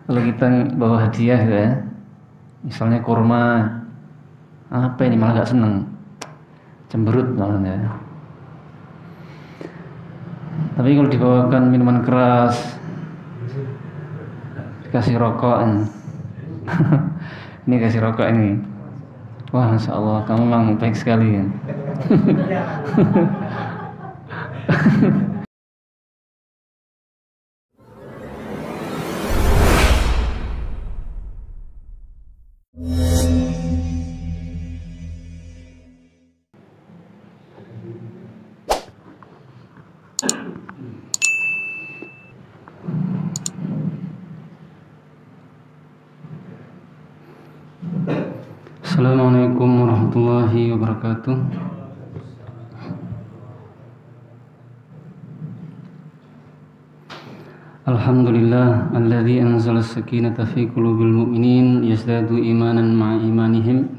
Kalau kita bawa hadiah ya, misalnya kurma, apa ini malah nggak seneng, cemberut malah ya. Tapi kalau dibawakan minuman keras, dikasih rokok, ini kasih rokok ini, wah Masya Allah kamu memang baik sekali ya. Assalamualaikum warahmatullahi wabarakatuh. Alhamdulillah alladzi anzala as-sakinata fi qulubil mu'minin yazdadu imanan ma'a imanihim.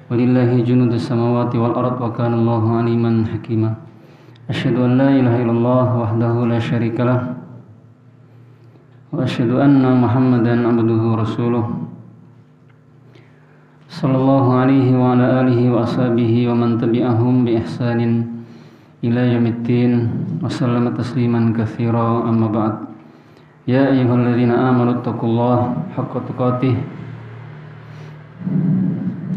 Walillahi junudus samawati wal ard wa kana Allahu aliman hakima. Asyhadu an la ilaha illallah wahdahu la syarikalah wa asyhadu anna Muhammadan abduhu rasuluh. Sallallahu alaihi wa ala alihi wa ashabihi wa man tabi'ahum bi ihsanin ila yaumiddin wa sallama tasliman katsira amma ba'd. Ya ayyuhalladzina amanu taqullaha haqqa tuqatih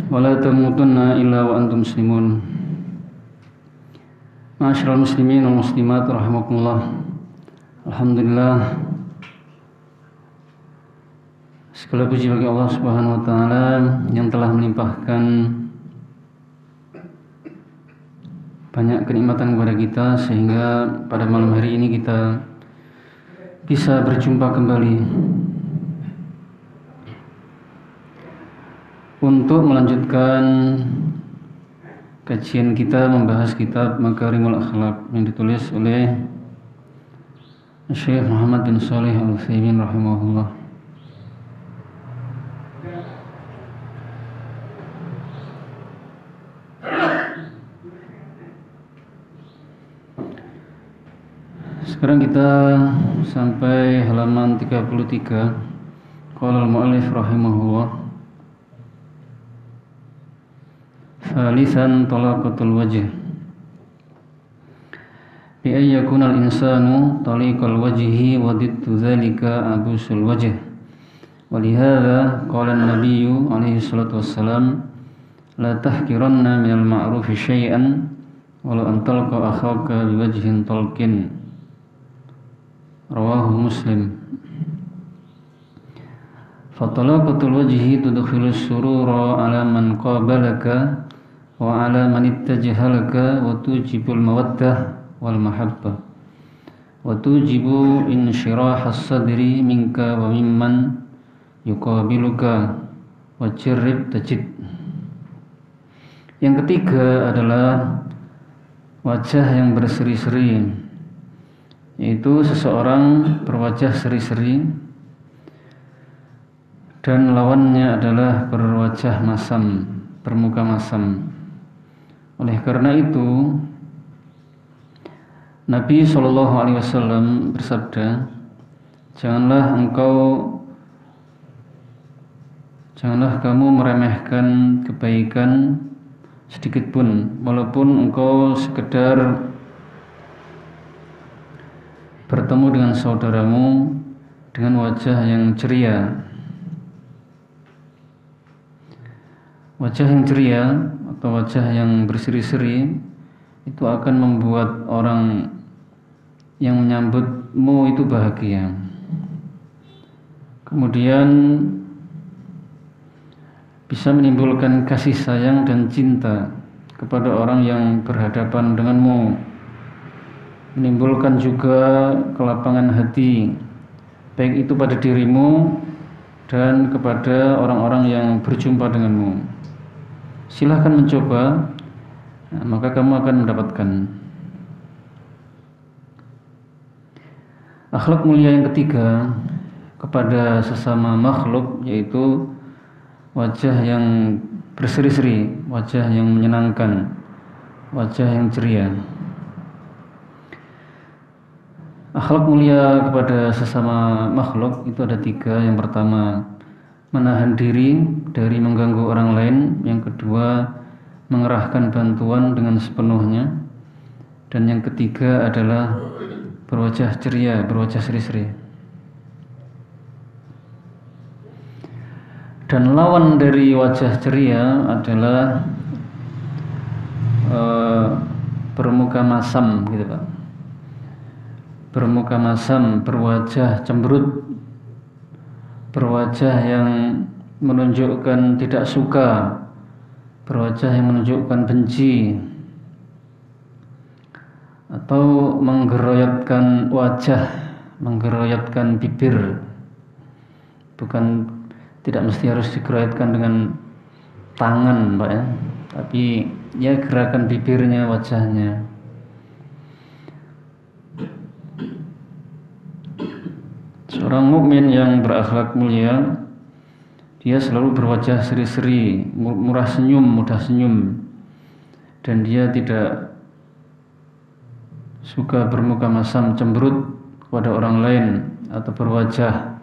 wa la tamutunna illa wa antum muslimun. Ma'asyiral muslimin wal muslimat rahimakumullah. Alhamdulillah, segala puji bagi Allah Subhanahu wa taala yang telah melimpahkan banyak kenikmatan kepada kita sehingga pada malam hari ini kita bisa berjumpa kembali untuk melanjutkan kajian kita membahas kitab Makarimul Akhlaq yang ditulis oleh Syekh Muhammad bin Shalih Al-Utsaimin rahimahullah. Sekarang kita sampai halaman 33. Qala al-mu'allif rahimahullah, Thalithan talaqatul wajh. Bi ay yakuna al-insanu taliqal wajhi wa diddu dzalika abusul wajh. Wa lihadza qala an-nabiyyu alaihi salatu wassalam, la tahqiranna minal ma'rufi syai'an walau an talqa akhaka biwajhin talqin. Rawahu Muslim. Fatalaqatul wajhi tudkhilu surura ala man qabalaka wa ala man ittajahalaka wa tujibul mawaddah wal mahabbah wa tujibu insyirahas sadri minka wa mimman yuqabiluka wa jarrib tajid. Yang ketiga adalah wajah yang berseri-seri, yaitu seseorang berwajah seri-seri dan lawannya adalah berwajah masam, bermuka masam. Oleh karena itu Nabi SAW bersabda, janganlah kamu meremehkan kebaikan sedikit pun, walaupun engkau sekedar bertemu dengan saudaramu dengan wajah yang ceria. Wajah yang ceria atau wajah yang berseri-seri itu akan membuat orang yang menyambutmu itu bahagia. Kemudian bisa menimbulkan kasih sayang dan cinta kepada orang yang berhadapan denganmu, menimbulkan juga kelapangan hati, baik itu pada dirimu dan kepada orang-orang yang berjumpa denganmu. Silahkan mencoba, maka kamu akan mendapatkan. Akhlak mulia yang ketiga kepada sesama makhluk, yaitu wajah yang berseri-seri, wajah yang menyenangkan, wajah yang ceria. Akhlak mulia kepada sesama makhluk itu ada 3. Yang pertama, menahan diri dari mengganggu orang lain. Yang kedua, mengerahkan bantuan dengan sepenuhnya. Dan yang ketiga adalah berwajah ceria, berwajah seri-seri. Dan lawan dari wajah ceria adalah bermuka masam gitu Pak. Bermuka masam, berwajah cemberut, berwajah yang menunjukkan tidak suka, berwajah yang menunjukkan benci, atau menggeroyotkan wajah, menggeroyotkan bibir. Bukan, tidak mesti harus digeroyotkan dengan tangan Pak ya, tapi ya gerakan bibirnya, wajahnya. Seorang mukmin yang berakhlak mulia, dia selalu berwajah seri-seri, murah senyum, mudah senyum, dan dia tidak suka bermuka masam, cemberut kepada orang lain, atau berwajah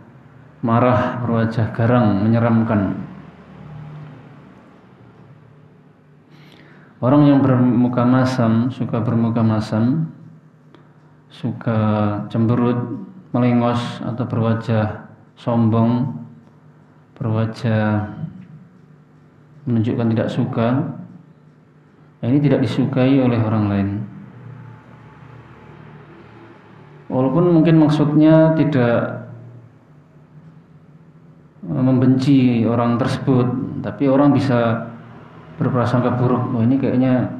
marah, berwajah garang, menyeramkan. Orang yang bermuka masam, suka bermuka masam, suka cemberut, melengos, atau berwajah sombong, berwajah menunjukkan tidak suka, ini tidak disukai oleh orang lain. Walaupun mungkin maksudnya tidak membenci orang tersebut, tapi orang bisa berprasangka buruk, oh ini kayaknya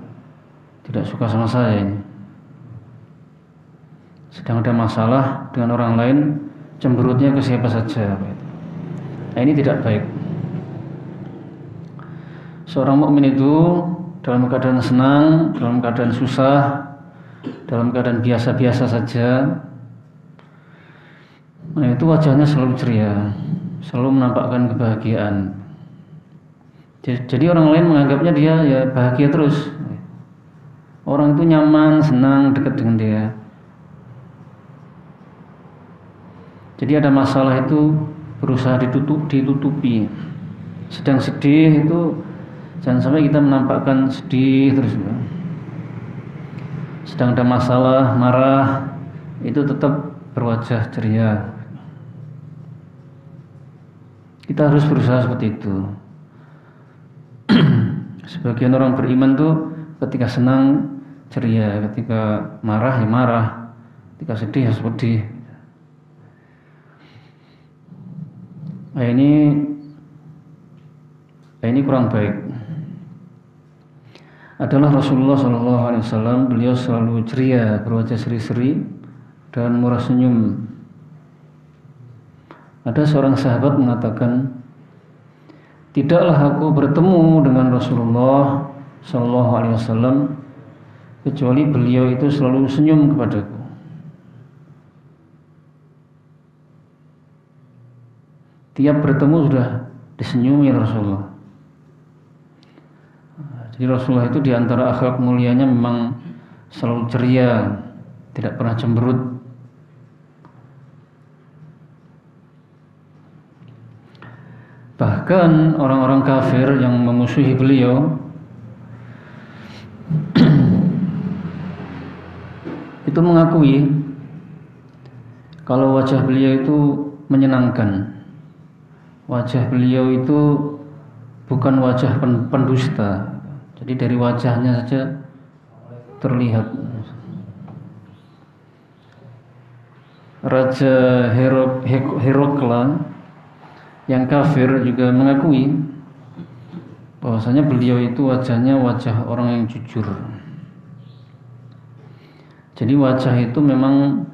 tidak suka sama saya ini. Sedang ada masalah dengan orang lain, cemberutnya ke siapa saja. Nah, ini tidak baik. Seorang mukmin itu dalam keadaan senang, dalam keadaan susah, dalam keadaan biasa-biasa saja, nah itu wajahnya selalu ceria, selalu menampakkan kebahagiaan. Jadi orang lain menganggapnya dia ya bahagia terus. Orang itu nyaman, senang, dekat dengan dia. Jadi ada masalah itu berusaha ditutupi. Sedang sedih itu jangan sampai kita menampakkan sedih terus. Sedang ada masalah, marah, itu tetap berwajah ceria. Kita harus berusaha seperti itu. Sebagian orang beriman tuh ketika senang ceria, ketika marah ya marah, ketika sedih ya sedih. Nah, ini kurang baik. Adalah Rasulullah SAW, beliau selalu ceria, berwajah seri-seri dan murah senyum. Ada seorang sahabat mengatakan, tidaklah aku bertemu dengan Rasulullah SAW kecuali beliau itu selalu senyum kepadaku. Tiap bertemu sudah disenyumi Rasulullah. Jadi Rasulullah itu diantara akhlak mulianya memang selalu ceria, tidak pernah cemberut. Bahkan orang-orang kafir yang memusuhi beliau itu mengakui kalau wajah beliau itu menyenangkan. Wajah beliau itu bukan wajah pendusta. Jadi dari wajahnya saja terlihat. Raja Herakla yang kafir juga mengakui bahwasanya beliau itu wajahnya wajah orang yang jujur. Jadi wajah itu memang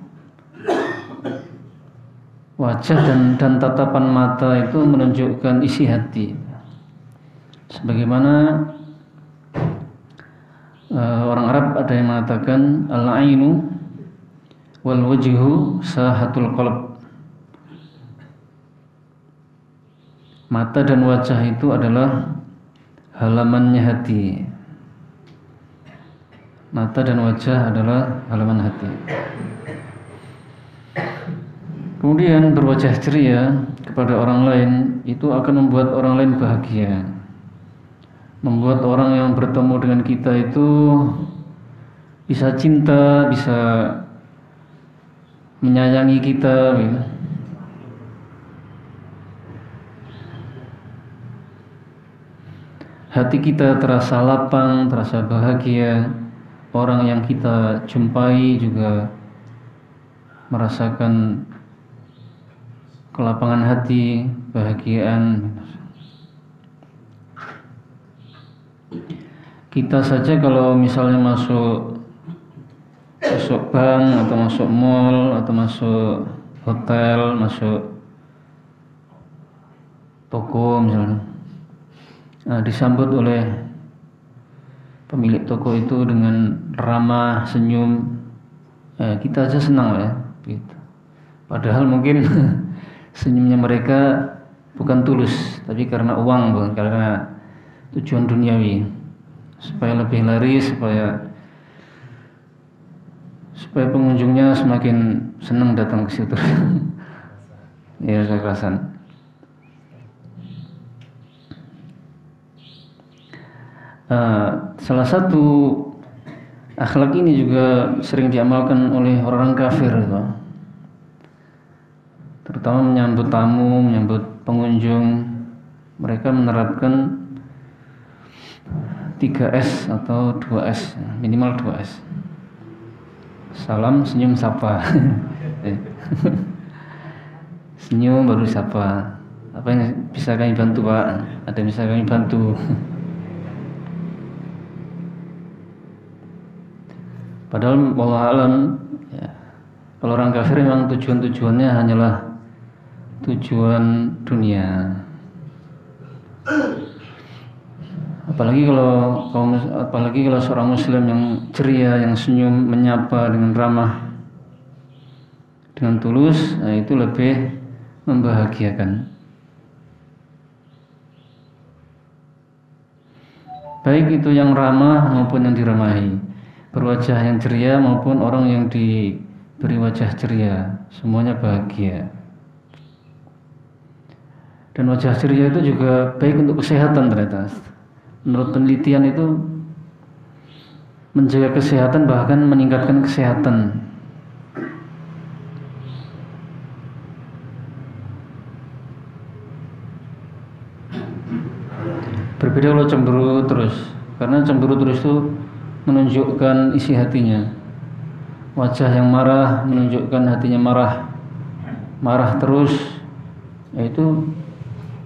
wajah dan tatapan mata itu menunjukkan isi hati. Sebagaimana orang Arab ada yang mengatakan al-ainu wal wajhu sahatul qalb. Mata dan wajah itu adalah halamannya hati. Mata dan wajah adalah halaman hati. Kemudian berwajah ceria kepada orang lain itu akan membuat orang lain bahagia, membuat orang yang bertemu dengan kita itu bisa cinta, bisa menyayangi kita gitu. Hati kita terasa lapang, terasa bahagia. Orang yang kita jumpai juga merasakan kelapangan hati, bahagiaan. Kita saja kalau misalnya masuk bank atau masuk mall atau masuk hotel, masuk toko misalnya, disambut oleh pemilik toko itu dengan ramah, senyum, kita aja senang ya gitu. Padahal mungkin senyumnya mereka bukan tulus, tapi karena uang, bukan karena tujuan duniawi, supaya lebih laris, supaya pengunjungnya semakin senang datang ke situ. Ya, kekerasan. Salah satu akhlak ini juga sering diamalkan oleh orang kafir, terutama menyambut tamu, menyambut pengunjung. Mereka menerapkan 3S atau 2S, minimal 2S. Salam, senyum, sapa. Senyum baru sapa. Apa yang bisa kami bantu, Pak? Ada yang bisa kami bantu? Padahal wallahu alam, ya, kalau orang kafir memang tujuannya hanyalah tujuan dunia. Apalagi kalau seorang muslim yang ceria, yang senyum, menyapa dengan ramah, dengan tulus, nah itu lebih membahagiakan. Baik itu yang ramah maupun yang diramahi, berwajah yang ceria maupun orang yang diberi wajah ceria, semuanya bahagia. Dan wajah ceria itu juga baik untuk kesehatan ternyata. Menurut penelitian itu menjaga kesehatan, bahkan meningkatkan kesehatan. Berbeda kalau cemburu terus, karena cemburu terus itu menunjukkan isi hatinya. Wajah yang marah menunjukkan hatinya marah terus, yaitu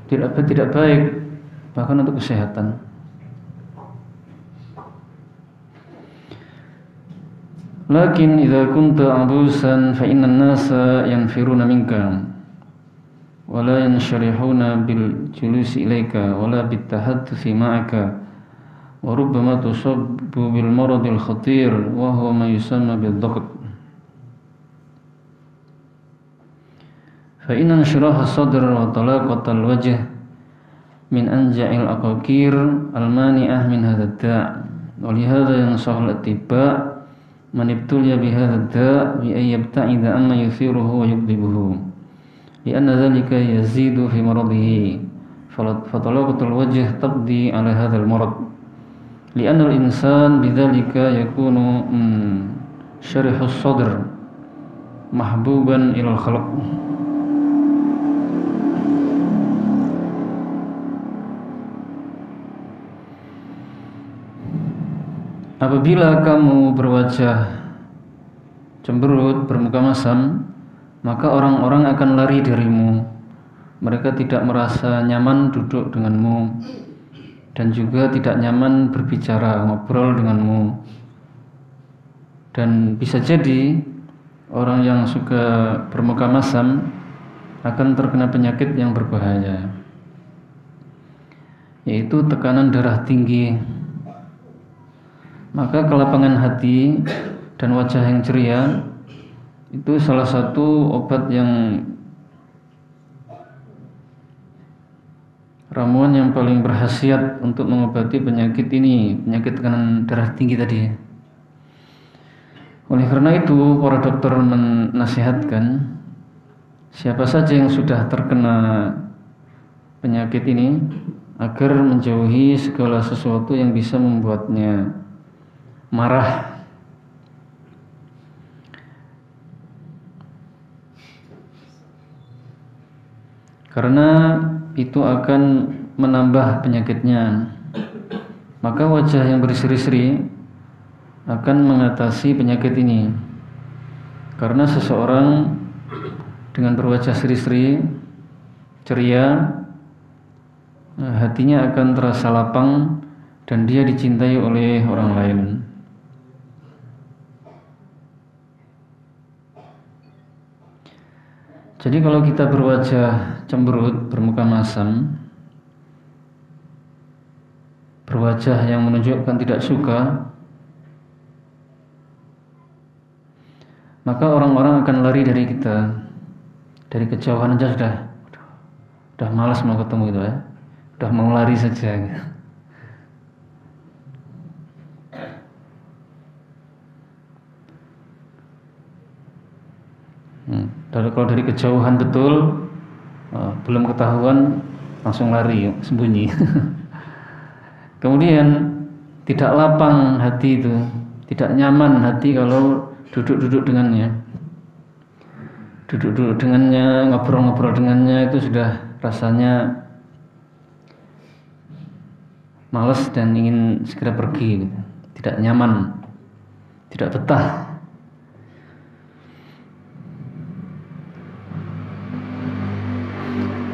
tidak baik, bahkan untuk kesehatan. Lakin idza kunta abusan fa innan nasa yanfiruna minka wa la yanshurihuna bil julusi ilaika wa la bit tahadduthi ma'aka wa rubbama tusabbu bil maradil khatir wa huwa ma yusamma bil dhaqt. Fa inna inshiraha sadr wa talaqatal wajh min anja'il aqakir al-mani'ah min hadha ad-da'. Wa li hadha yansahul attiba' man ibtuliya bihadha ad-da' bi an yabta'ida amma yuthiruhu wa yughdibuhu li'anna dhalika yazidu fi maradihi fatalaqatul wajh tabdi ala hadha al-marad li'anna al-insan bidhalika yakunu syarihus sadr mahbuban ila al-khalq. Apabila kamu berwajah cemberut, bermuka masam, maka orang-orang akan lari darimu. Mereka tidak merasa nyaman duduk denganmu dan juga tidak nyaman berbicara, ngobrol denganmu. Dan bisa jadi orang yang suka bermuka masam akan terkena penyakit yang berbahaya, yaitu tekanan darah tinggi. Maka kelapangan hati dan wajah yang ceria itu salah satu obat yang ramuan yang paling berkhasiat untuk mengobati penyakit ini, penyakit tekanan darah tinggi tadi. Oleh karena itu, para dokter menasihatkan siapa saja yang sudah terkena penyakit ini agar menjauhi segala sesuatu yang bisa membuatnya marah. Karena itu akan menambah penyakitnya. Maka wajah yang berseri-seri akan mengatasi penyakit ini. Karena seseorang dengan berwajah seri-seri, ceria, hatinya akan terasa lapang dan dia dicintai oleh orang lain. Jadi kalau kita berwajah cemberut, bermuka masam, berwajah yang menunjukkan tidak suka, maka orang-orang akan lari dari kita. Dari kejauhan aja sudah malas mau ketemu gitu ya, sudah mau lari saja. Kalau dari kejauhan betul, belum ketahuan, langsung lari, sembunyi. Kemudian tidak lapang hati itu, tidak nyaman hati kalau duduk-duduk dengannya. Duduk-duduk dengannya, ngobrol-ngobrol dengannya itu sudah rasanya malas dan ingin segera pergi, tidak nyaman, tidak betah.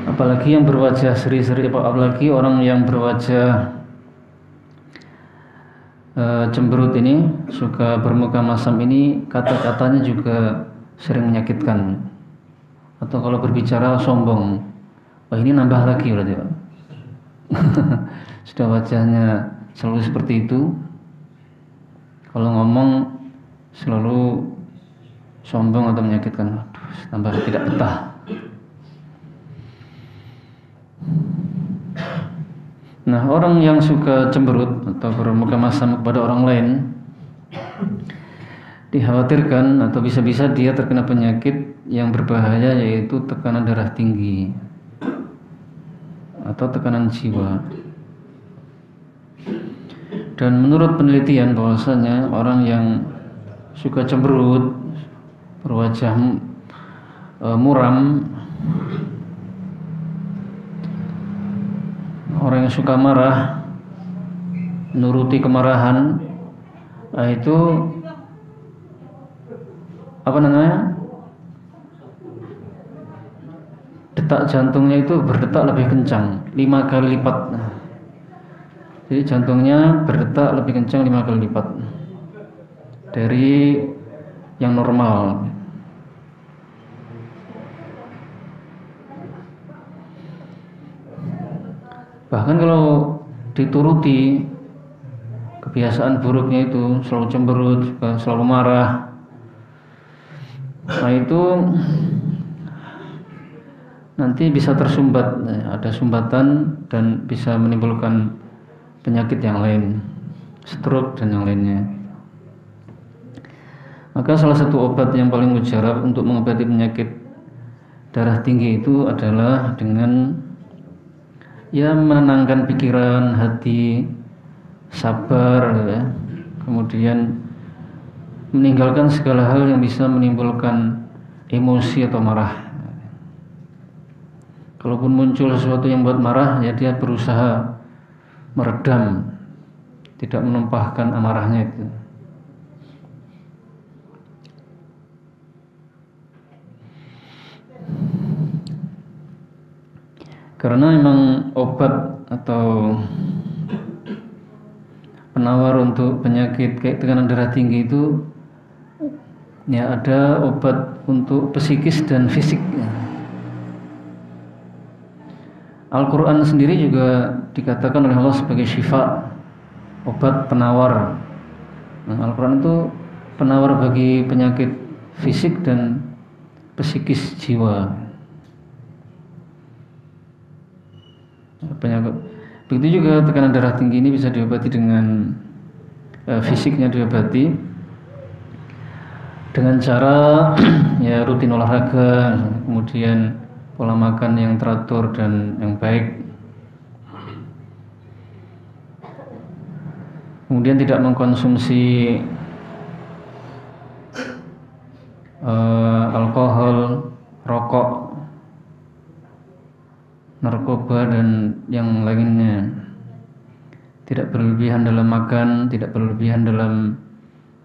Apalagi yang berwajah seri-seri, apalagi orang yang berwajah cemberut ini, suka bermuka masam ini, kata-katanya juga sering menyakitkan. Atau kalau berbicara sombong, wah ini nambah lagi berarti Pak. Sudah wajahnya selalu seperti itu, kalau ngomong selalu sombong atau menyakitkan, tambah tidak betah. Nah, orang yang suka cemberut atau bermuka masam kepada orang lain dikhawatirkan atau bisa-bisa dia terkena penyakit yang berbahaya, yaitu tekanan darah tinggi atau tekanan jiwa. Dan menurut penelitian bahwasanya orang yang suka cemberut, berwajah muram, orang yang suka marah, nuruti kemarahan, itu detak jantungnya itu berdetak lebih kencang 5 kali lipat. Jadi jantungnya berdetak lebih kencang 5 kali lipat dari yang normal. Bahkan kalau dituruti kebiasaan buruknya itu, selalu cemberut, selalu marah, nah itu nanti bisa tersumbat, ada sumbatan dan bisa menimbulkan penyakit yang lain, stroke dan yang lainnya. Maka salah satu obat yang paling mujarab untuk mengobati penyakit darah tinggi itu adalah dengan menenangkan pikiran, hati, sabar, kemudian meninggalkan segala hal yang bisa menimbulkan emosi atau marah. Kalaupun muncul sesuatu yang buat marah, ya dia berusaha meredam, tidak menumpahkan amarahnya itu. Karena memang obat atau penawar untuk penyakit kayak tekanan darah tinggi itu, ya ada obat untuk psikis dan fisik. Al-Quran sendiri juga dikatakan oleh Allah sebagai syifa, obat penawar. Al-Quran itu penawar bagi penyakit fisik dan psikis jiwa. Begitu juga tekanan darah tinggi ini bisa diobati dengan fisiknya diobati, dengan cara ya rutin olahraga, kemudian pola makan yang teratur dan yang baik, kemudian tidak mengkonsumsi alkohol, rokok, narkoba dan yang lainnya, tidak berlebihan dalam makan, tidak berlebihan dalam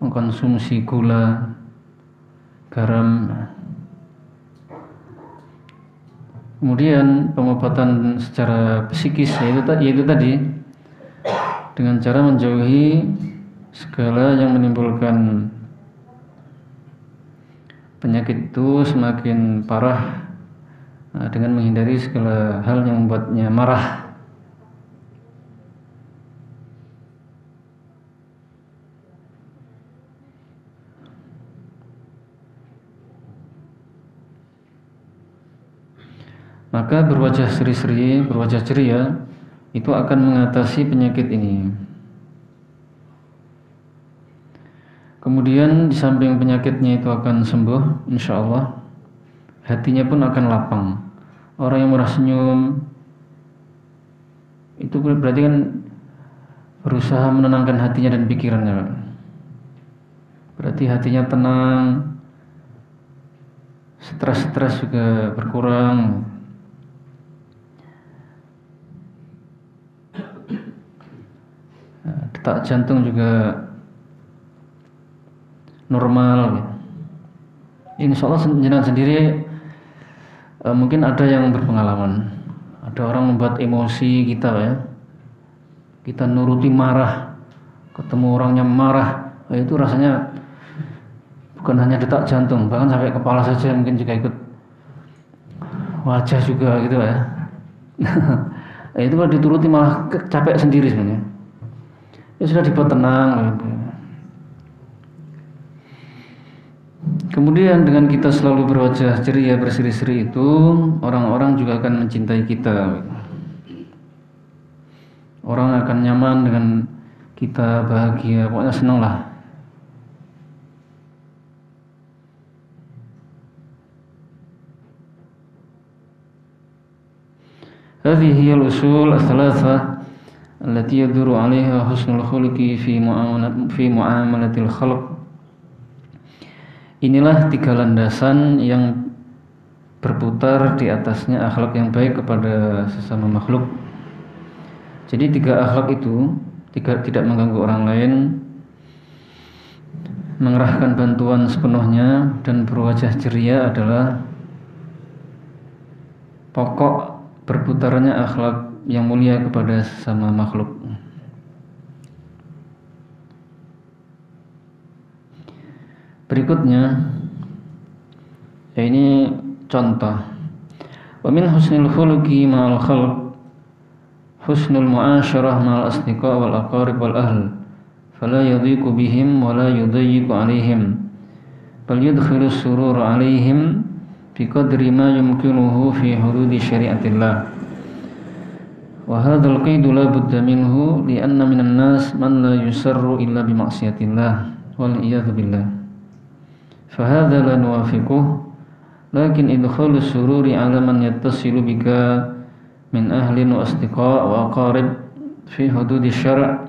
mengkonsumsi gula, garam. Kemudian pengobatan secara psikis yaitu tadi dengan cara menjauhi segala yang menimbulkan penyakit itu semakin parah, dengan menghindari segala hal yang membuatnya marah. Maka berwajah seri-seri, berwajah ceria itu akan mengatasi penyakit ini. Kemudian di samping penyakitnya itu akan sembuh, insya Allah, hatinya pun akan lapang. Orang yang murah senyum itu berarti kan berusaha menenangkan hatinya dan pikirannya. Berarti hatinya tenang, stres-stres juga berkurang. Detak jantung juga normal. Insya Allah jenengan sendiri mungkin ada yang berpengalaman. Ada orang membuat emosi kita ya. Kita nuruti marah, ketemu orangnya marah, itu rasanya bukan hanya detak jantung, bahkan sampai kepala saja mungkin juga ikut, wajah juga gitu ya. Itu kalau dituruti malah capek sendiri sebenarnya. Ya sudah dibuat tenang gitu. Kemudian dengan kita selalu berwajah ceria, berseri-seri itu, orang-orang juga akan mencintai kita. Orang akan nyaman dengan kita, bahagia, pokoknya senang lah. Hadhihi hiya al-usul ats-tsalatsa allati yaduru 'alaiha husnul khuluqi fi muamalatil khalq. Inilah 3 landasan yang berputar di atasnya akhlak yang baik kepada sesama makhluk. Jadi 3 akhlak itu, tidak mengganggu orang lain, mengerahkan bantuan sepenuhnya, dan berwajah ceria adalah pokok berputarnya akhlak yang mulia kepada sesama makhluk. Berikutnya, ya ini contoh. Wa min husnil khuluqi ma'al khalq husnul mu'asyarah ma'al asdiqa wal aqarib wal ahl, fala yadhiqu bihim wa la yudayyiqu 'alaihim, bal yadkhilu surura 'alaihim biqadri ma yumkinuhu fi hududi syari'atillah. Wa hadzal qaidu la budda minhu li anna minan nas man la yusarru illa bi ma'siyatillah wal iyadzu billah. Fa hadza la nuwafiquh, lakin idkhalu sururi 'ala man yattasilu bika min ahlin wa asdiqa wa aqarib fi hududi syara'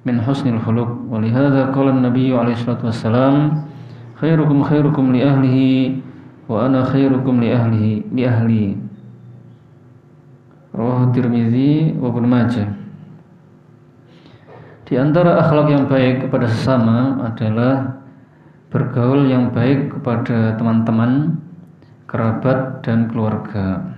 min husnil khuluq. Wa li hadza qala an-nabiy alaihi salatu wassalam, khairukum khairukum li ahlihi wa ana khairukum li ahli. Rawahu Tirmizi wa Ibnu Majah. Di antara akhlak yang baik kepada sesama adalah bergaul yang baik kepada teman-teman, kerabat dan keluarga.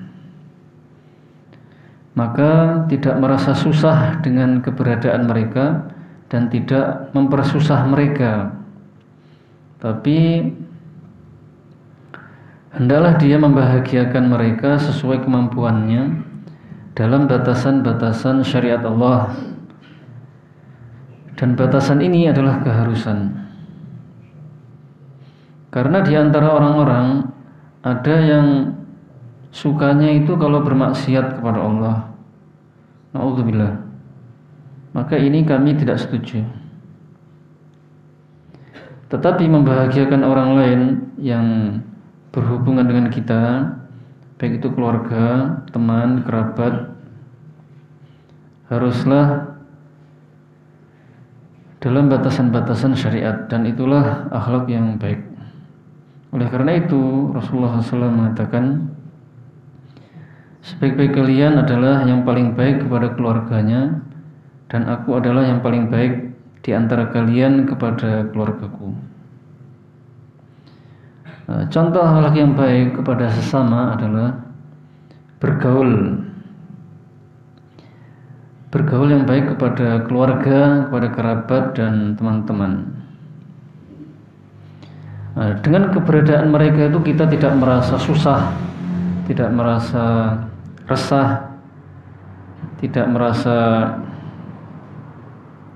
Maka tidak merasa susah dengan keberadaan mereka dan tidak mempersusah mereka, tapi hendaklah dia membahagiakan mereka sesuai kemampuannya dalam batasan-batasan syariat Allah. Dan batasan ini adalah keharusan. Karena di antara orang-orang ada yang sukanya itu kalau bermaksiat kepada Allah. Na'udzubillah. Maka ini kami tidak setuju. Tetapi membahagiakan orang lain yang berhubungan dengan kita, baik itu keluarga, teman, kerabat, haruslah dalam batasan-batasan syariat, dan itulah akhlak yang baik. Oleh karena itu Rasulullah SAW mengatakan, sebaik-baik kalian adalah yang paling baik kepada keluarganya, dan aku adalah yang paling baik di antara kalian kepada keluargaku. Contoh akhlak yang baik kepada sesama adalah bergaul yang baik kepada keluarga, kepada kerabat dan teman-teman. Dengan keberadaan mereka itu kita tidak merasa susah, tidak merasa resah, tidak merasa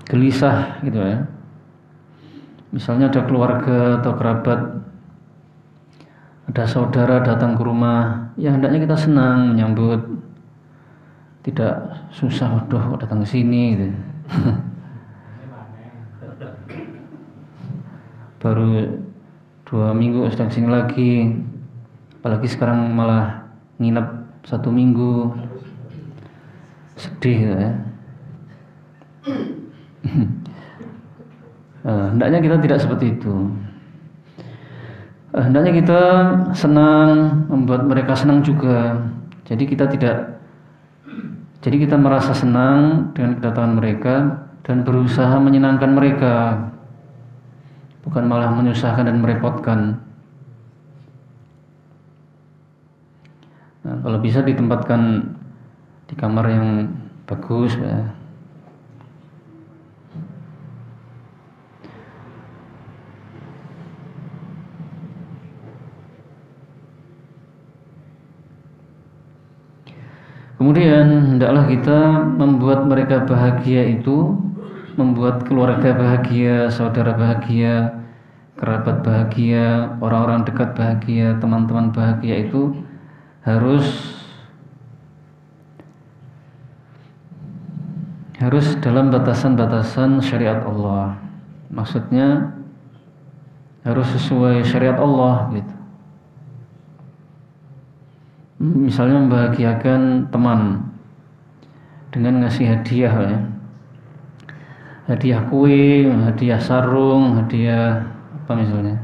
gelisah gitu ya. Misalnya ada keluarga atau kerabat, ada saudara datang ke rumah, ya hendaknya kita senang menyambut, tidak susah, waduh datang ke sini gitu. Baru 2 minggu sedang sini lagi, apalagi sekarang malah nginep 1 minggu, sedih gitu ya. Hendaknya kita tidak seperti itu. Hendaknya kita senang, membuat mereka senang juga. Jadi kita merasa senang dengan kedatangan mereka dan berusaha menyenangkan mereka, bukan malah menyusahkan dan merepotkan. Kalau bisa ditempatkan di kamar yang bagus ya. Kemudian hendaklah kita membuat mereka bahagia itu, membuat keluarga bahagia, saudara bahagia, kerabat bahagia, orang-orang dekat bahagia, teman-teman bahagia itu harus dalam batasan-batasan syariat Allah. Maksudnya harus sesuai syariat Allah gitu. Misalnya membahagiakan teman dengan ngasih hadiah ya. Hadiah kue, hadiah sarung, hadiah apa misalnya,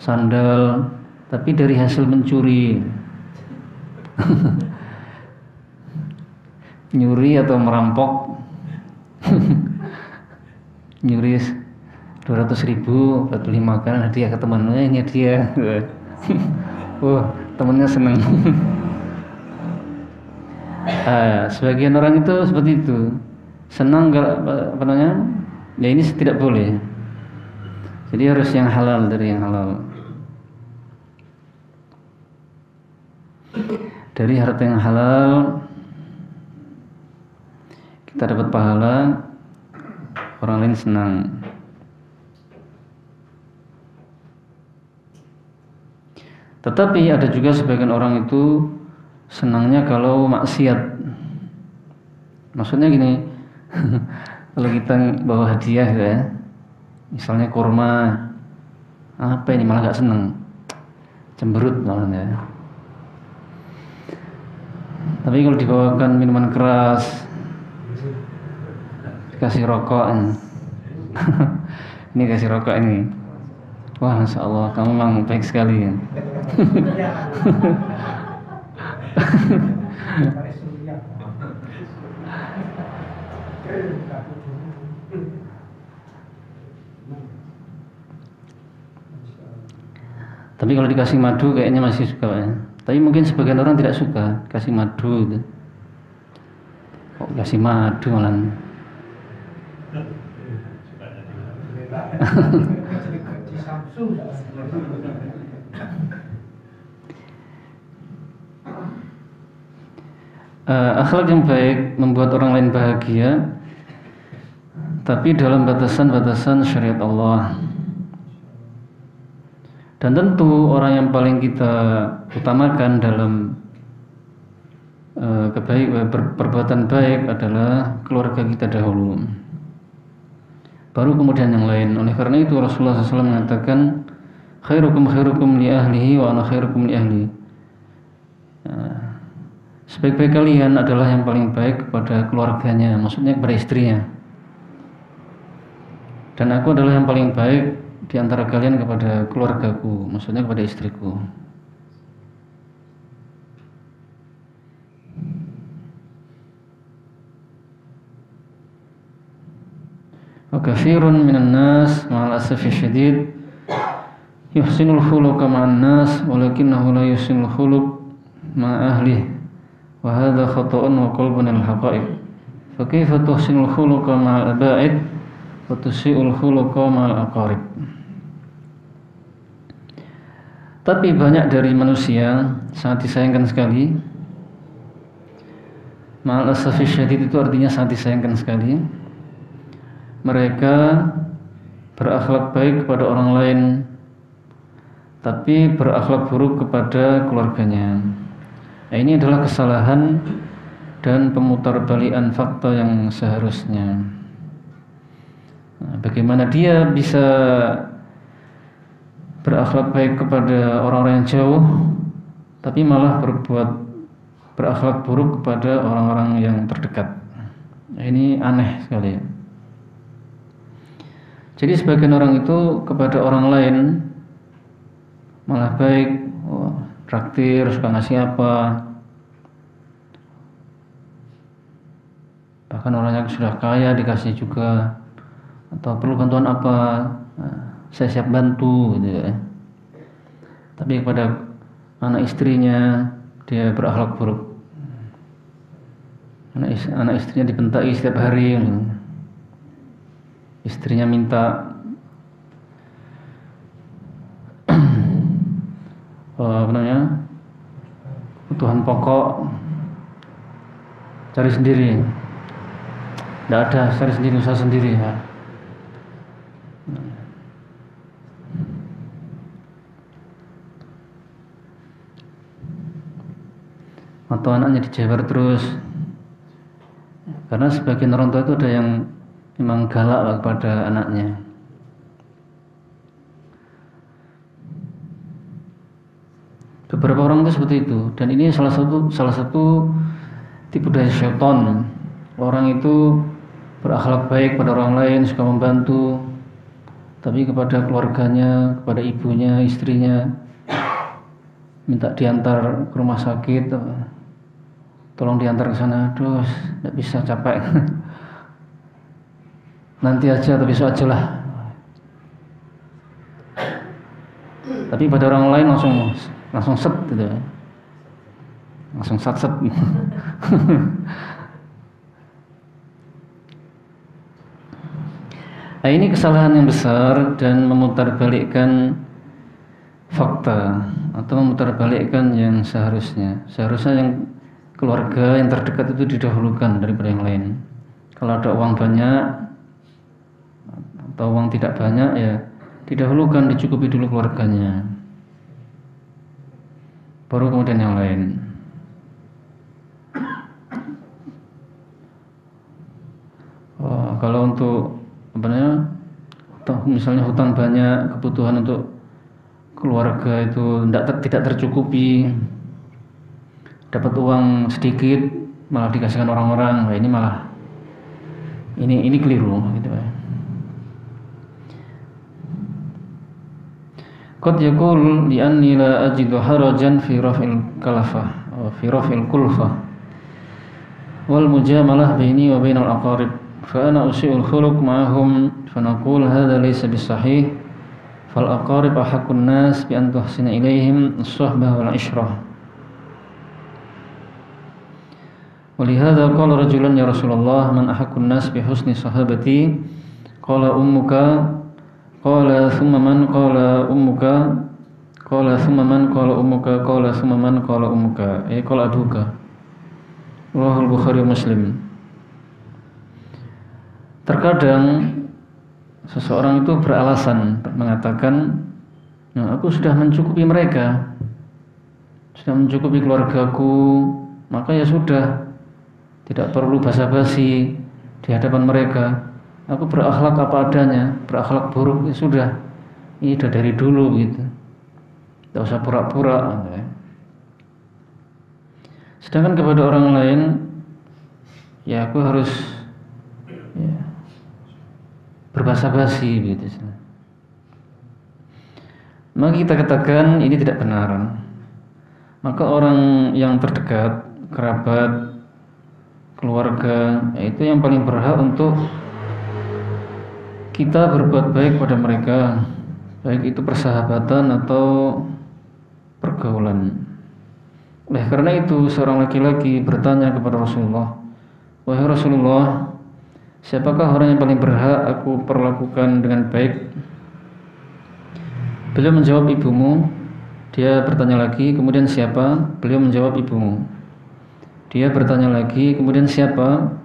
sandal, tapi dari hasil mencuri. Nyuri atau merampok. Nyuri 200.000 buat beli makanan hadiah ke temannya, ini hadiah. Oh, temannya senang. Sebagian orang itu seperti itu, senang apa namanya, ya ini tidak boleh. Jadi harus yang halal, dari yang halal, dari harta yang halal kita dapat pahala, orang lain senang. Tetapi ada juga sebagian orang itu senangnya kalau maksiat. Maksudnya gini, kalau kita bawa hadiah ya, misalnya kurma, apa ini malah gak seneng, cemberut malah ya. Tapi kalau dibawakan minuman keras, dikasih rokok, ini kasih rokok ini, wah Masya Allah kamu memang baik sekali ya. Tapi kalau dikasih madu kayaknya masih suka ya. Tapi mungkin sebagian orang tidak suka kasih madu gitu. Kok kasih madu malah. Akhlak yang baik membuat orang lain bahagia, tapi dalam batasan-batasan syariat Allah. Dan tentu orang yang paling kita utamakan dalam perbuatan baik adalah keluarga kita dahulu. baru kemudian yang lain. Oleh karena itu Rasulullah SAW mengatakan khairukum li ahlihi wa ana khairukum li ahli. Sebaik-baik kalian adalah yang paling baik kepada keluarganya, maksudnya kepada istrinya. Dan aku adalah yang paling baik di antara kalian kepada keluargaku, maksudnya kepada istriku. Wa katsirun minan nas ma'al asafi syadid yuhsinul khuluqa ma'an nas walakinahu la yuhsinul khuluq ma'a ahlihi wa hadha khata'un wa qalbun al-haqa'iq. Fa kaifa tuhsinul khuluqa ma'al aba'id wa tusi'ul khuluqa ma'al aqarib. Tapi banyak dari manusia sangat disayangkan sekali. Ma'al asafi syadid itu artinya sangat disayangkan sekali. Mereka berakhlak baik kepada orang lain, tapi berakhlak buruk kepada keluarganya. Nah, ini adalah kesalahan dan pemutarbalikan fakta yang seharusnya. Nah, bagaimana dia bisa berakhlak baik kepada orang-orang yang jauh, tapi malah berakhlak buruk kepada orang-orang yang terdekat. Nah, ini aneh sekali. Jadi sebagian orang itu kepada orang lain malah baik, traktir, suka ngasih apa. Bahkan orang yang sudah kaya dikasih juga, atau perlu bantuan apa, saya siap bantu gitu ya. Tapi kepada anak istrinya dia berakhlak buruk. Anak istrinya dibentai setiap hari. Istrinya minta kebutuhan pokok, cari sendiri. Tidak ada, cari sendiri, usaha sendiri ya. Atau anaknya dijewer terus. Karena sebagian orang tua itu ada yang memang galak kepada anaknya. Beberapa orang itu seperti itu, dan ini salah satu tipu daya syaitan. Orang itu berakhlak baik pada orang lain, suka membantu, tapi kepada keluarganya, kepada ibunya, istrinya, minta diantar ke rumah sakit, tolong diantar ke sana. Aduh, tidak bisa, capek. Nanti aja atau besok aja lah. Tapi pada orang lain langsung set gitu. Langsung set. Nah, ini kesalahan yang besar dan memutarbalikkan fakta atau memutarbalikkan yang seharusnya. Seharusnya yang keluarga yang terdekat itu didahulukan daripada yang lain. Kalau ada uang banyak atau uang tidak banyak, ya didahulukan, dicukupi dulu keluarganya, baru kemudian yang lain. Kalau untuk misalnya hutang banyak, kebutuhan untuk keluarga itu tidak tercukupi, dapat uang sedikit malah dikasihkan orang-orang, nah ini keliru gitu ya. Qad yaqul li anni la ajidu harajan fi raf'il kalafah wa fi raf'il kulfah wal mujamalah baini wa bainal aqarib fa ana usi'ul khuluq ma'ahum fa naqul hadha laysa bisahih fal aqarib ahaqqun nas bi an tuhsina ilaihim as-suhbah wal ishrah. Walihada qala rajulan ya Rasulullah man ahaqqun nas bi husni sahabati qala ummuka qala thumma man qala ummuka qala thumma man qala ummuka qala thumma man qala ummuka qala abuka. Rawahul Bukhari Muslim. Terkadang seseorang itu beralasan mengatakan, nah, aku sudah mencukupi mereka, sudah mencukupi keluargaku, maka ya sudah, tidak perlu basa-basi di hadapan mereka. Aku berakhlak apa adanya, berakhlak buruk ya sudah. Ini sudah dari dulu gitu. Tidak usah pura-pura. Sedangkan kepada orang lain, ya aku harus ya, berbahasa basi gitu. Maka kita katakan ini tidak benar. Maka orang yang terdekat, kerabat, keluarga, itu yang paling berhak untuk kita berbuat baik pada mereka, baik itu persahabatan atau pergaulan. Oleh karena itu seorang laki-laki bertanya kepada Rasulullah, "Wahai Rasulullah, siapakah orang yang paling berhak aku perlakukan dengan baik?" Beliau menjawab, "Ibumu." Dia bertanya lagi, "Kemudian siapa?" Beliau menjawab, "Ibumu." Dia bertanya lagi, "Kemudian siapa?"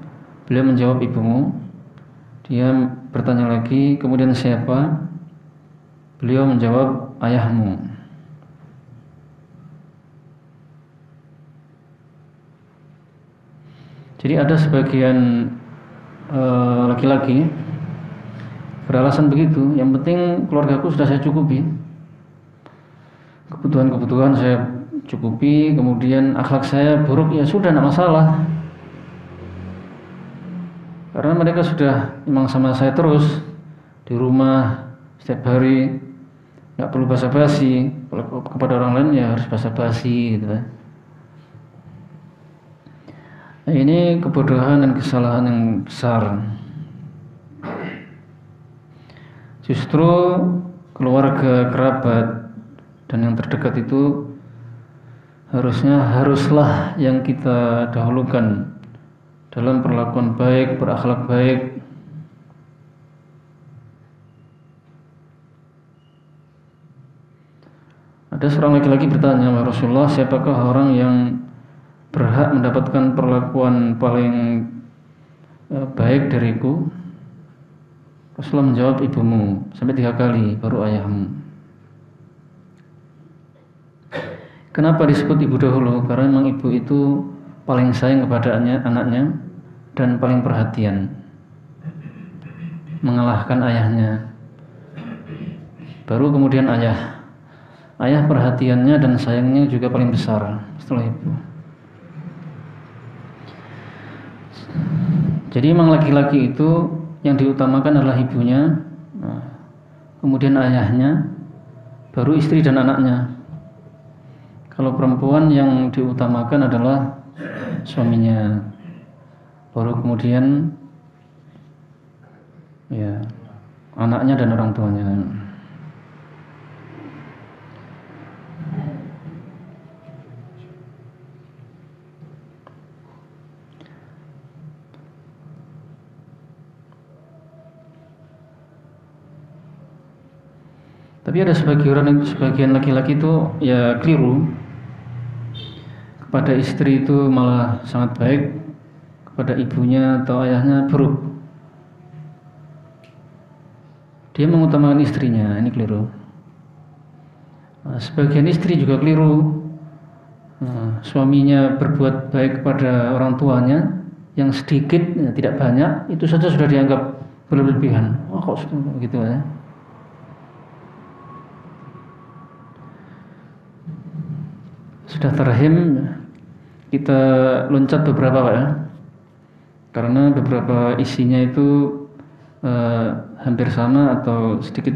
Beliau menjawab, "Ibumu." Dia bertanya lagi, "Kemudian siapa?" Beliau menjawab, "Ayahmu." Jadi ada sebagian laki-laki beralasan begitu, yang penting keluargaku sudah saya cukupi, kebutuhan-kebutuhan saya cukupi, kemudian akhlak saya buruk ya sudah, tidak masalah, karena mereka sudah memang sama saya terus di rumah setiap hari, nggak perlu basa-basi. Kalau kepada orang lain ya harus basa-basi gitu. Nah, ini kebodohan dan kesalahan yang besar. Justru keluarga, kerabat, dan yang terdekat itu haruslah yang kita dahulukan dalam perlakuan baik, berakhlak baik. Ada seorang laki-laki bertanya, "Wahai Rasulullah, siapakah orang yang berhak mendapatkan perlakuan paling baik dariku?" Rasulullah menjawab, "Ibumu," sampai 3 kali, baru ayahmu. Kenapa disebut ibu dahulu? Karena memang ibu itu paling sayang kepada anaknya dan paling perhatian, mengalahkan ayahnya. Baru kemudian ayah. Ayah perhatiannya dan sayangnya juga paling besar setelah ibu. Jadi memang laki-laki itu yang diutamakan adalah ibunya, kemudian ayahnya, baru istri dan anaknya. Kalau perempuan yang diutamakan adalah suaminya, baru kemudian ya anaknya dan orang tuanya. Tapi ada sebagian laki-laki itu ya keliru. Kepada istri itu malah sangat baik, kepada ibunya atau ayahnya buruk. Dia mengutamakan istrinya, ini keliru. Sebagian istri juga keliru. Suaminya berbuat baik kepada orang tuanya yang sedikit, ya, tidak banyak, itu saja sudah dianggap berlebihan. Oh, kok gitu ya? Sudah terhim, kita loncat beberapa Pak ya, karena beberapa isinya itu hampir sama atau sedikit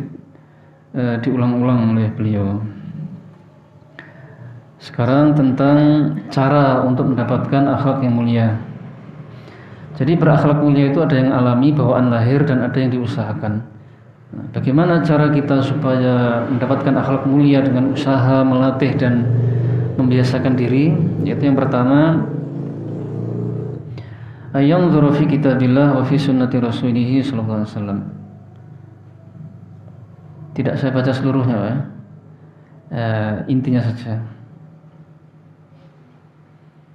diulang-ulang oleh beliau. Sekarang tentang cara untuk mendapatkan akhlak yang mulia. Jadi berakhlak mulia itu ada yang alami, bawaan lahir, dan ada yang diusahakan. Nah, bagaimana cara kita supaya mendapatkan akhlak mulia dengan usaha, melatih, dan membiasakan diri? Yaitu yang pertama, ayanzuru fi kitabillah wa fi sunnati rasulih sallallahu alaihi wasallam. Tidak saya baca seluruhnya ya, intinya saja.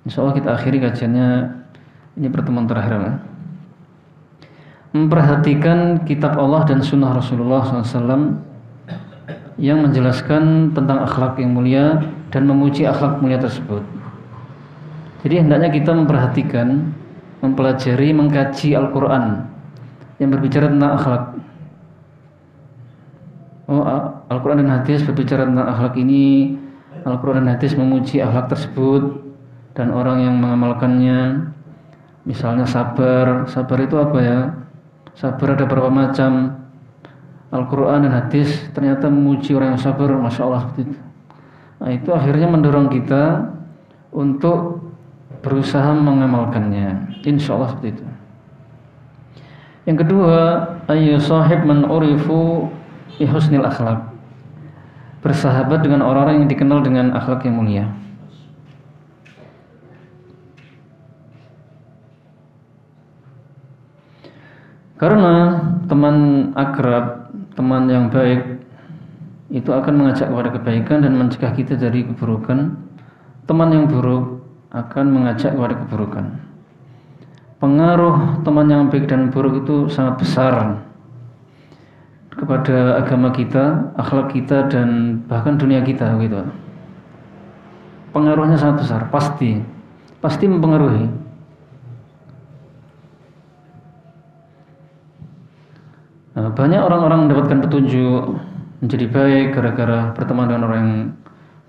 Insyaallah kita akhiri kajiannya, ini pertemuan terakhir ya. Memperhatikan kitab Allah dan sunnah Rasulullah SAW yang menjelaskan tentang akhlak yang mulia dan memuji akhlak mulia tersebut. Jadi hendaknya kita memperhatikan, mempelajari, mengkaji Al-Quran yang berbicara tentang akhlak. Al-Quran dan hadis berbicara tentang akhlak ini. Al-Quran dan hadis memuji akhlak tersebut dan orang yang mengamalkannya. Misalnya sabar. Sabar itu apa ya? Sabar ada berapa macam. Al-Quran dan hadis ternyata memuji orang yang sabar. Masya Allah seperti itu. Nah, itu akhirnya mendorong kita untuk berusaha mengamalkannya. Insya Allah seperti itu. Yang kedua, ayu sahib man urifu husnil akhlak. Bersahabat dengan orang-orang yang dikenal dengan akhlak yang mulia. Karena teman akrab, teman yang baik itu akan mengajak kepada kebaikan dan mencegah kita dari keburukan. Teman yang buruk akan mengajak kepada keburukan. Pengaruh teman yang baik dan buruk itu sangat besar kepada agama kita, akhlak kita, dan bahkan dunia kita gitu. Pengaruhnya sangat besar, pasti mempengaruhi. Nah, banyak orang-orang mendapatkan petunjuk menjadi baik gara-gara berteman dengan orang yang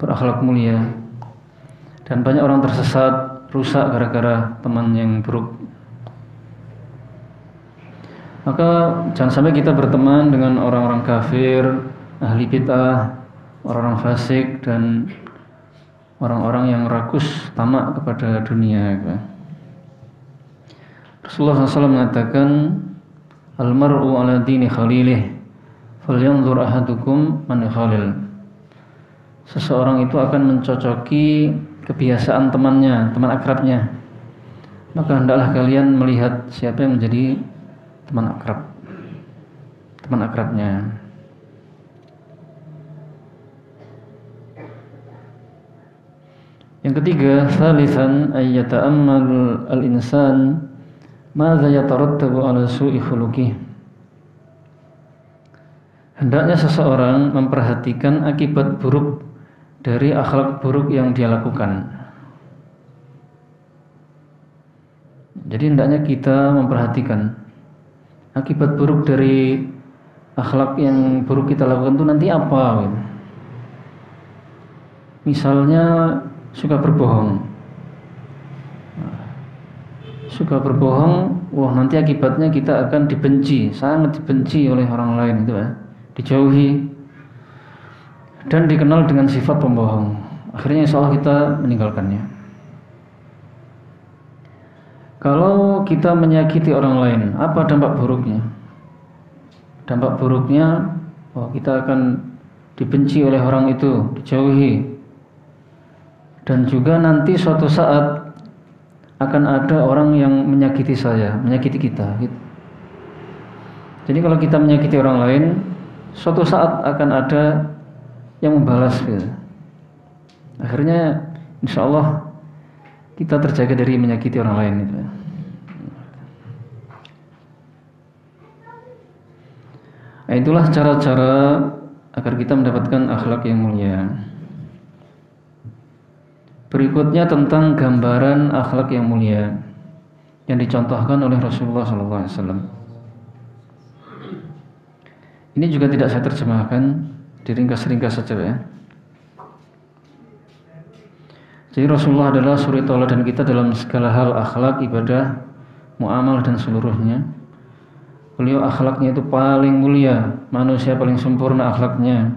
berakhlak mulia, dan banyak orang tersesat, rusak gara-gara teman yang buruk. Maka jangan sampai kita berteman dengan orang-orang kafir, ahli bid'ah, orang-orang fasik, dan orang-orang yang rakus tamak kepada dunia. Rasulullah SAW mengatakan, Al-mar'u ala dini khalilih, falyanzur ahadukum man khalil. Seseorang itu akan mencocoki kebiasaan temannya, teman akrabnya. Maka hendaklah kalian melihat siapa yang menjadi teman akrabnya. Yang ketiga, thalithan ay yata'ammal al-insan madza yatarattabu ala su'i khuluqih. Hendaknya seseorang memperhatikan akibat buruk dari akhlak buruk yang dia lakukan. Jadi hendaknya kita memperhatikan akibat buruk dari akhlak yang buruk kita lakukan itu nanti apa? Misalnya suka berbohong. Wah nanti akibatnya kita akan dibenci, sangat dibenci oleh orang lain itu ya. Dijauhi dan dikenal dengan sifat pembohong. Akhirnya insya Allah kita meninggalkannya. Kalau kita menyakiti orang lain, apa dampak buruknya? Dampak buruknya, kita akan dibenci oleh orang itu, dijauhi. Dan juga nanti suatu saat akan ada orang yang menyakiti saya, menyakiti kita. Gitu. Jadi kalau kita menyakiti orang lain, suatu saat akan ada yang membalas. Gitu. Akhirnya, insya Allah kita terjaga dari menyakiti orang lain itu. Nah, itulah cara-cara agar kita mendapatkan akhlak yang mulia. Berikutnya tentang gambaran akhlak yang mulia yang dicontohkan oleh Rasulullah SAW. Ini juga tidak saya terjemahkan, diringkas-ringkas saja ya. Jadi Rasulullah adalah suri tauladan kita dalam segala hal akhlak, ibadah, muamalah dan seluruhnya. Beliau akhlaknya itu paling mulia, manusia paling sempurna akhlaknya.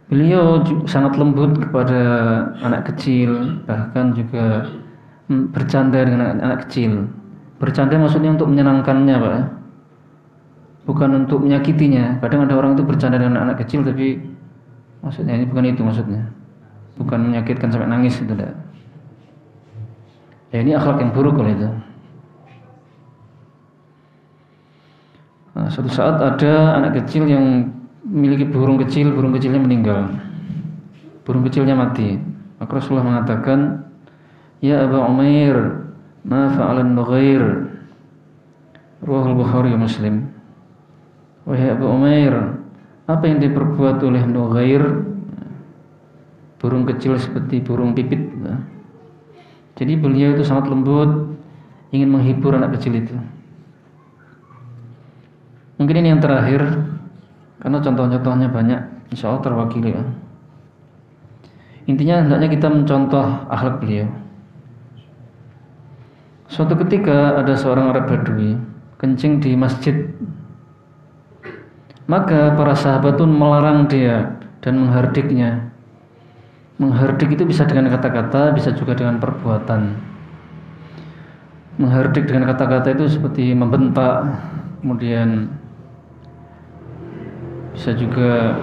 Beliau sangat lembut kepada anak kecil, bahkan juga bercanda dengan anak kecil. Bercanda maksudnya untuk menyenangkannya, Pak. Bukan untuk menyakitinya. Kadang ada orang itu bercanda dengan anak kecil tapi maksudnya ini bukan itu maksudnya. Bukan menyakitkan sampai nangis itu enggak. Ya ini akhlak yang buruk kalau itu. Nah, suatu saat ada anak kecil yang memiliki burung kecilnya meninggal. Burung kecilnya mati. Maka Rasulullah mengatakan, "Ya Aba Umair, ma fa'alan nughair?" Riwayat Bukhari dan Muslim. Wahai Abu Umair, apa yang diperbuat oleh Nughair? Burung kecil seperti burung pipit. Jadi beliau itu sangat lembut, ingin menghibur anak kecil itu. Mungkin ini yang terakhir, karena contoh-contohnya banyak, insya Allah terwakili ya. Intinya hendaknya kita mencontoh akhlak beliau. Suatu ketika ada seorang Arab Badui kencing di masjid, maka para sahabat pun melarang dia dan menghardiknya. Menghardik itu bisa dengan kata-kata, bisa juga dengan perbuatan. Menghardik dengan kata-kata itu seperti membentak, kemudian bisa juga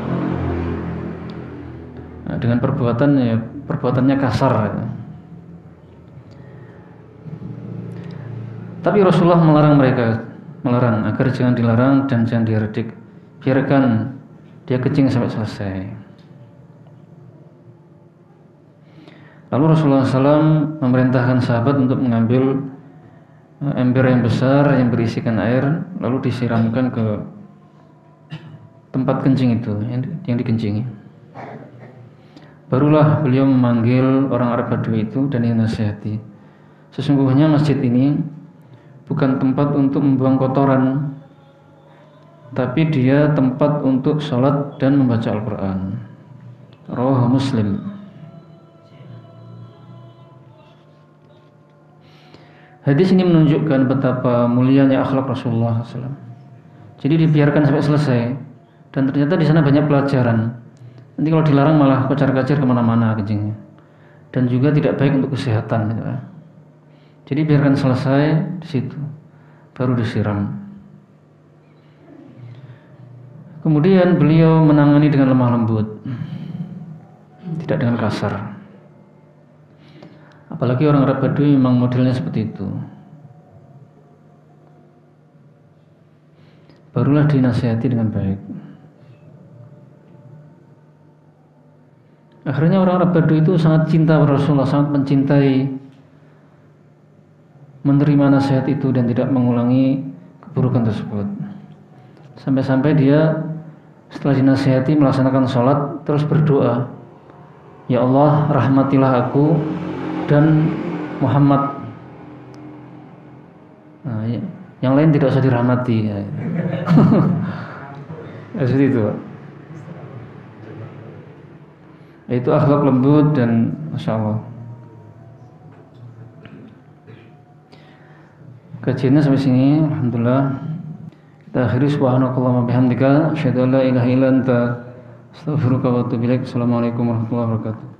dengan perbuatan, ya perbuatannya kasar. Tapi Rasulullah melarang agar jangan dilarang dan jangan dihardik. Biarkan dia kencing sampai selesai. Lalu Rasulullah SAW memerintahkan sahabat untuk mengambil ember yang besar yang berisikan air, lalu disiramkan ke tempat kencing itu yang dikencingi. Barulah beliau memanggil orang Arab Badui itu dan dinasihati. Sesungguhnya masjid ini bukan tempat untuk membuang kotoran, tapi dia tempat untuk sholat dan membaca Al-Quran. Rawahu Muslim. Hadis ini menunjukkan betapa mulianya akhlak Rasulullah SAW. Jadi dibiarkan sampai selesai, dan ternyata di sana banyak pelajaran. Nanti kalau dilarang malah kocar-kacir kemana-mana kencingnya, dan juga tidak baik untuk kesehatan. Gitu. Jadi biarkan selesai di situ, baru disiram. Kemudian beliau menangani dengan lemah lembut, tidak dengan kasar. Apalagi orang Arab Badui memang modelnya seperti itu. Barulah dinasihati dengan baik. Akhirnya orang Arab Badui itu sangat cinta pada Rasulullah, sangat mencintai, menerima nasihat itu dan tidak mengulangi keburukan tersebut. Sampai-sampai dia setelah dinasihati melaksanakan sholat terus berdoa, ya Allah rahmatilah aku dan Muhammad. Nah, yang lain tidak usah dirahmati. Ya, seperti itu. Itu akhlak lembut dan Masya Allah. Kajiannya sampai sini, alhamdulillah. Kita akhiri, subhanakallahumma bihamdika asyhadu an la ilaha illa anta astaghfiruka wa atubu ilaik. Assalamualaikum warahmatullahi wabarakatuh.